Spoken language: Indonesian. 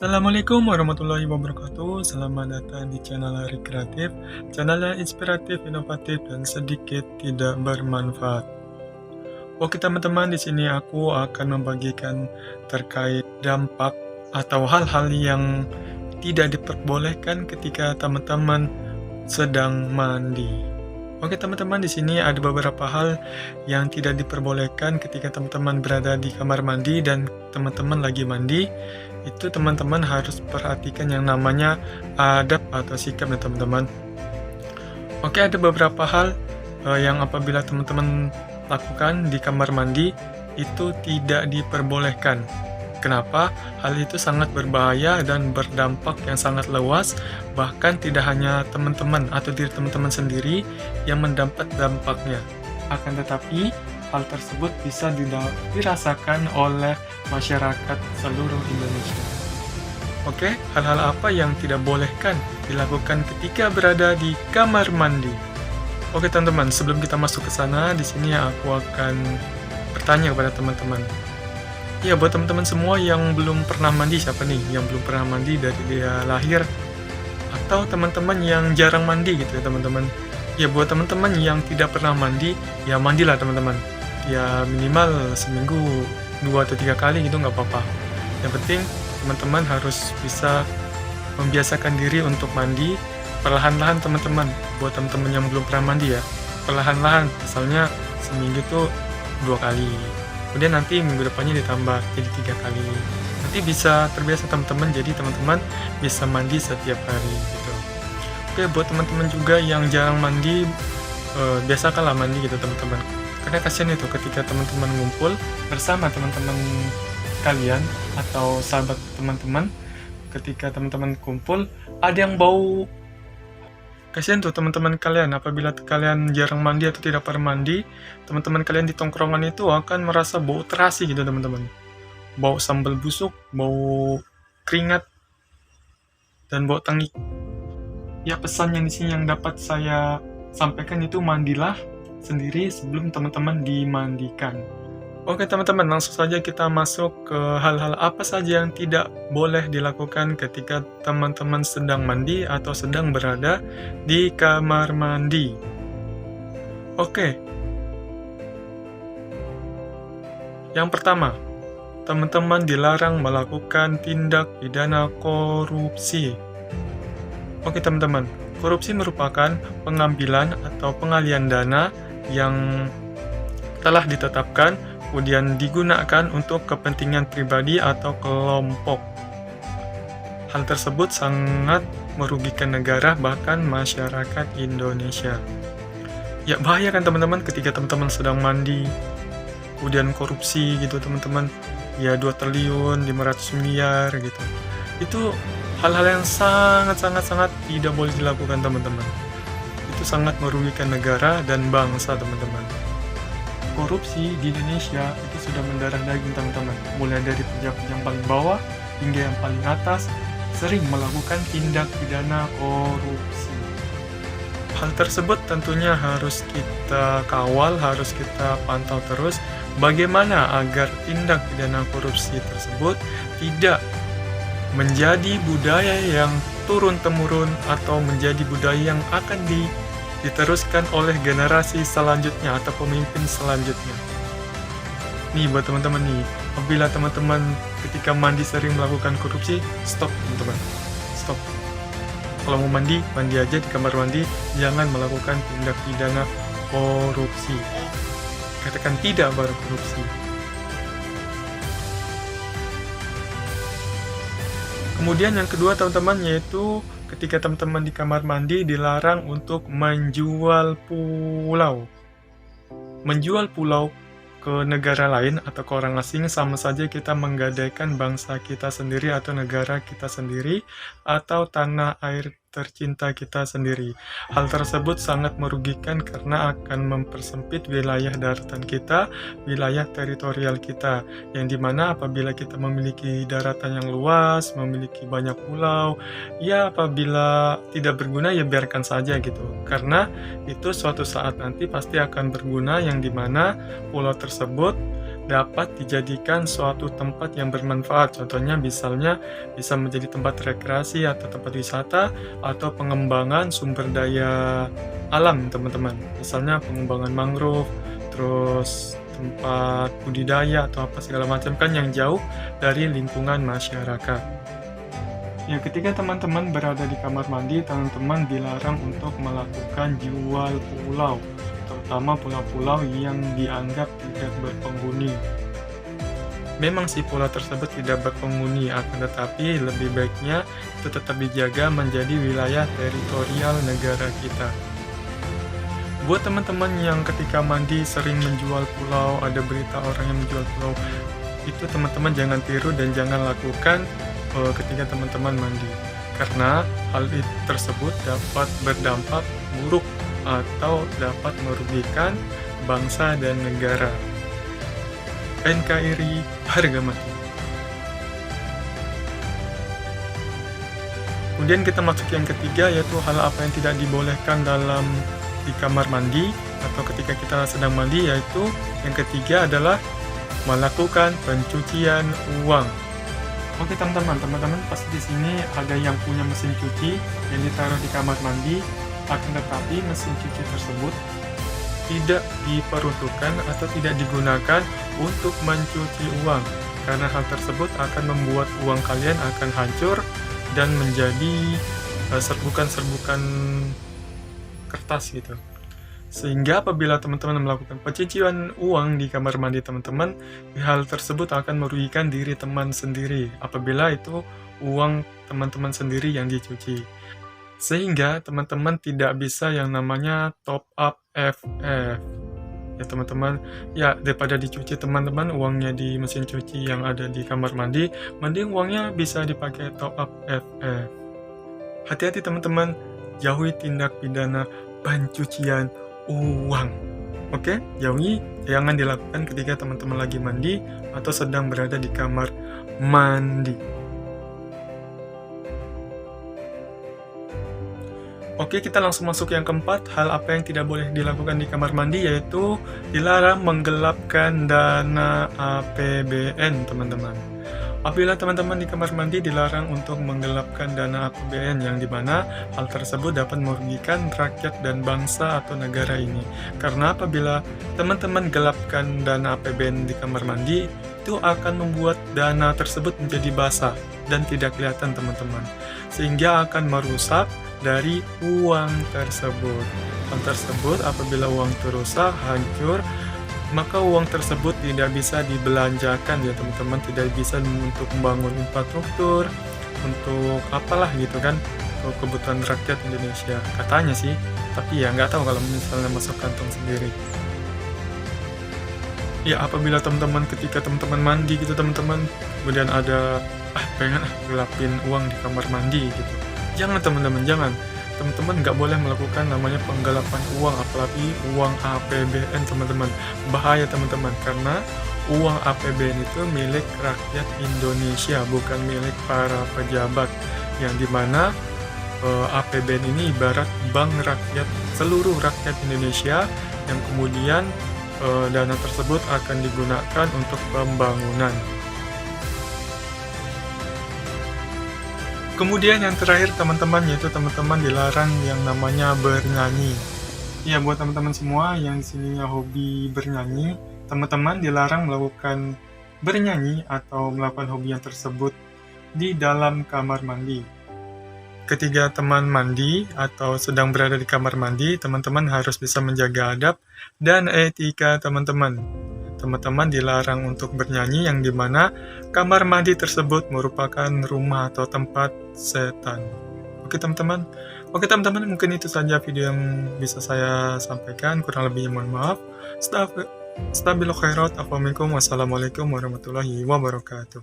Assalamualaikum warahmatullahi wabarakatuh. Selamat datang di channel Hari Kreatif, channel yang inspiratif, inovatif, dan sedikit tidak bermanfaat. Oke teman-teman, di sini aku akan membagikan terkait dampak atau hal-hal yang tidak diperbolehkan ketika teman-teman sedang mandi. Oke teman-teman, di sini ada beberapa hal yang tidak diperbolehkan ketika teman-teman berada di kamar mandi dan teman-teman lagi mandi. Itu teman-teman harus perhatikan yang namanya adab atau sikap ya teman-teman. Oke, ada beberapa hal yang apabila teman-teman lakukan di kamar mandi itu tidak diperbolehkan. Kenapa? Hal itu sangat berbahaya dan berdampak yang sangat luas, bahkan tidak hanya teman-teman atau diri teman-teman sendiri yang mendapat dampaknya. Akan tetapi, hal tersebut bisa dirasakan oleh masyarakat seluruh Indonesia. Oke, hal-hal apa yang tidak bolehkan dilakukan ketika berada di kamar mandi? Oke teman-teman, sebelum kita masuk ke sana, di sini aku akan bertanya kepada teman-teman. Ya, buat teman-teman semua yang belum pernah mandi, siapa nih yang belum pernah mandi dari dia lahir? Atau teman-teman yang jarang mandi gitu ya teman-teman. Ya, buat teman-teman yang tidak pernah mandi, ya mandilah teman-teman. Ya minimal seminggu 2 atau 3 kali gitu nggak apa-apa. Yang penting teman-teman harus bisa membiasakan diri untuk mandi perlahan-lahan teman-teman. Buat teman-teman yang belum pernah mandi ya, perlahan-lahan. Misalnya seminggu tuh 2 kali. Kemudian nanti minggu depannya ditambah jadi 3 kali. Nanti bisa terbiasa teman-teman, jadi teman-teman bisa mandi setiap hari gitu. Oke, buat teman-teman juga yang jarang mandi, biasakanlah mandi gitu teman-teman. Karena kasihan itu ketika teman-teman ngumpul bersama teman-teman kalian atau sahabat teman-teman, ketika teman-teman kumpul ada yang bau. Kasihan tuh teman-teman kalian apabila kalian jarang mandi atau tidak pernah mandi, teman-teman kalian di tongkrongan itu akan merasa bau terasi gitu teman-teman. Bau sambal busuk, bau keringat, dan bau tengik. Ya, pesan yang di sini yang dapat saya sampaikan itu mandilah sendiri sebelum teman-teman dimandikan. Oke teman-teman, langsung saja kita masuk ke hal-hal apa saja yang tidak boleh dilakukan ketika teman-teman sedang mandi atau sedang berada di kamar mandi. Oke, yang pertama, teman-teman dilarang melakukan tindak pidana korupsi. Oke teman-teman, korupsi merupakan pengambilan atau pengalian dana yang telah ditetapkan kemudian digunakan untuk kepentingan pribadi atau kelompok. Hal tersebut sangat merugikan negara bahkan masyarakat Indonesia. Ya bahaya kan teman-teman ketika teman-teman sedang mandi, kemudian korupsi gitu teman-teman, ya 2 triliun 500 miliar gitu. Itu hal-hal yang sangat tidak boleh dilakukan teman-teman. Itu sangat merugikan negara dan bangsa teman-teman. Korupsi di Indonesia itu sudah mendarah daging teman-teman, mulai dari pejabat yang paling bawah hingga yang paling atas sering melakukan tindak pidana korupsi. Hal tersebut tentunya harus kita kawal, harus kita pantau terus bagaimana agar tindak pidana korupsi tersebut tidak menjadi budaya yang turun-temurun atau menjadi budaya yang akan diteruskan oleh generasi selanjutnya atau pemimpin selanjutnya. Nih buat teman-teman nih, apabila teman-teman ketika mandi sering melakukan korupsi, stop teman-teman, stop. Kalau mau mandi, mandi aja di kamar mandi, jangan melakukan tindak pidana korupsi. Katakan tidak baru korupsi. Kemudian yang kedua teman-teman yaitu ketika teman-teman di kamar mandi dilarang untuk menjual pulau. Menjual pulau ke negara lain atau ke orang asing sama saja kita menggadaikan bangsa kita sendiri atau negara kita sendiri atau tanah air tercinta kita sendiri. Hal tersebut sangat merugikan karena akan mempersempit wilayah daratan kita, wilayah teritorial kita, yang dimana apabila kita memiliki daratan yang luas, memiliki banyak pulau, ya apabila tidak berguna ya biarkan saja gitu, karena itu suatu saat nanti pasti akan berguna, yang dimana pulau tersebut dapat dijadikan suatu tempat yang bermanfaat. Contohnya misalnya bisa menjadi tempat rekreasi atau tempat wisata atau pengembangan sumber daya alam, teman-teman. Misalnya pengembangan mangrove, terus tempat budidaya atau apa segala macam kan yang jauh dari lingkungan masyarakat. Ya, ketika teman-teman berada di kamar mandi, teman-teman dilarang untuk melakukan jual pulau, terutama pulau-pulau yang dianggap tidak berpenghuni. Memang si pulau tersebut tidak berpenghuni, akan tetapi lebih baiknya itu tetap dijaga menjadi wilayah teritorial negara kita. Buat teman-teman yang ketika mandi sering menjual pulau, ada berita orang yang menjual pulau, itu teman-teman jangan tiru dan jangan lakukan ketika teman-teman mandi, karena hal tersebut dapat berdampak buruk atau dapat merugikan bangsa dan negara. NKRI harga mati. Kemudian kita masuk yang ketiga, yaitu hal apa yang tidak dibolehkan di kamar mandi atau ketika kita sedang mandi, yaitu yang ketiga adalah melakukan pencucian uang. Oke teman-teman pasti di sini ada yang punya mesin cuci yang ditaruh di kamar mandi, akan tetapi mesin cuci tersebut tidak diperuntukkan atau tidak digunakan untuk mencuci uang, karena hal tersebut akan membuat uang kalian akan hancur dan menjadi serbukan-serbukan kertas gitu. Sehingga apabila teman-teman melakukan pencucian uang di kamar mandi teman-teman, hal tersebut akan merugikan diri teman sendiri apabila itu uang teman-teman sendiri yang dicuci. Sehingga teman-teman tidak bisa yang namanya top up FF. Ya teman-teman, ya daripada dicuci teman-teman uangnya di mesin cuci yang ada di kamar mandi, mending uangnya bisa dipakai top up FF. Hati-hati teman-teman, jauhi tindak pidana pencucian uang. Oke, jauhi, jangan dilakukan ketika teman-teman lagi mandi atau sedang berada di kamar mandi. Oke, kita langsung masuk yang keempat. Hal apa yang tidak boleh dilakukan di kamar mandi, yaitu dilarang menggelapkan dana APBN, teman-teman. Apabila teman-teman di kamar mandi dilarang untuk menggelapkan dana APBN, yang dimana hal tersebut dapat merugikan rakyat dan bangsa atau negara ini. Karena apabila teman-teman gelapkan dana APBN di kamar mandi, itu akan membuat dana tersebut menjadi basah dan tidak kelihatan teman-teman, sehingga akan merusak dari uang tersebut. Uang tersebut apabila uang itu rusak, hancur, maka uang tersebut tidak bisa dibelanjakan ya teman-teman, tidak bisa untuk membangun infrastruktur, untuk apalah gitu kan, untuk kebutuhan rakyat Indonesia katanya sih, tapi ya nggak tahu kalau misalnya masuk kantong sendiri. Ya apabila teman-teman ketika teman-teman mandi gitu teman-teman, kemudian ada pengen gelapin uang di kamar mandi gitu, jangan teman-teman, jangan. Teman-teman nggak boleh melakukan namanya penggelapan uang, apalagi uang APBN teman-teman. Bahaya teman-teman, karena uang APBN itu milik rakyat Indonesia, bukan milik para pejabat, yang dimana APBN ini ibarat bank rakyat, seluruh rakyat Indonesia, yang kemudian dana tersebut akan digunakan untuk pembangunan. Kemudian yang terakhir teman-teman, yaitu teman-teman dilarang yang namanya bernyanyi. Ya buat teman-teman semua yang di sini hobi bernyanyi, teman-teman dilarang melakukan bernyanyi atau melakukan hobi yang tersebut di dalam kamar mandi. Ketika teman mandi atau sedang berada di kamar mandi, teman-teman harus bisa menjaga adab dan etika teman-teman. Teman-teman dilarang untuk bernyanyi, yang dimana kamar mandi tersebut merupakan rumah atau tempat setan. Oke teman-teman, mungkin itu saja video yang bisa saya sampaikan, kurang lebihnya mohon maaf. Stabilul khairat, wassalamualaikum warahmatullahi wabarakatuh.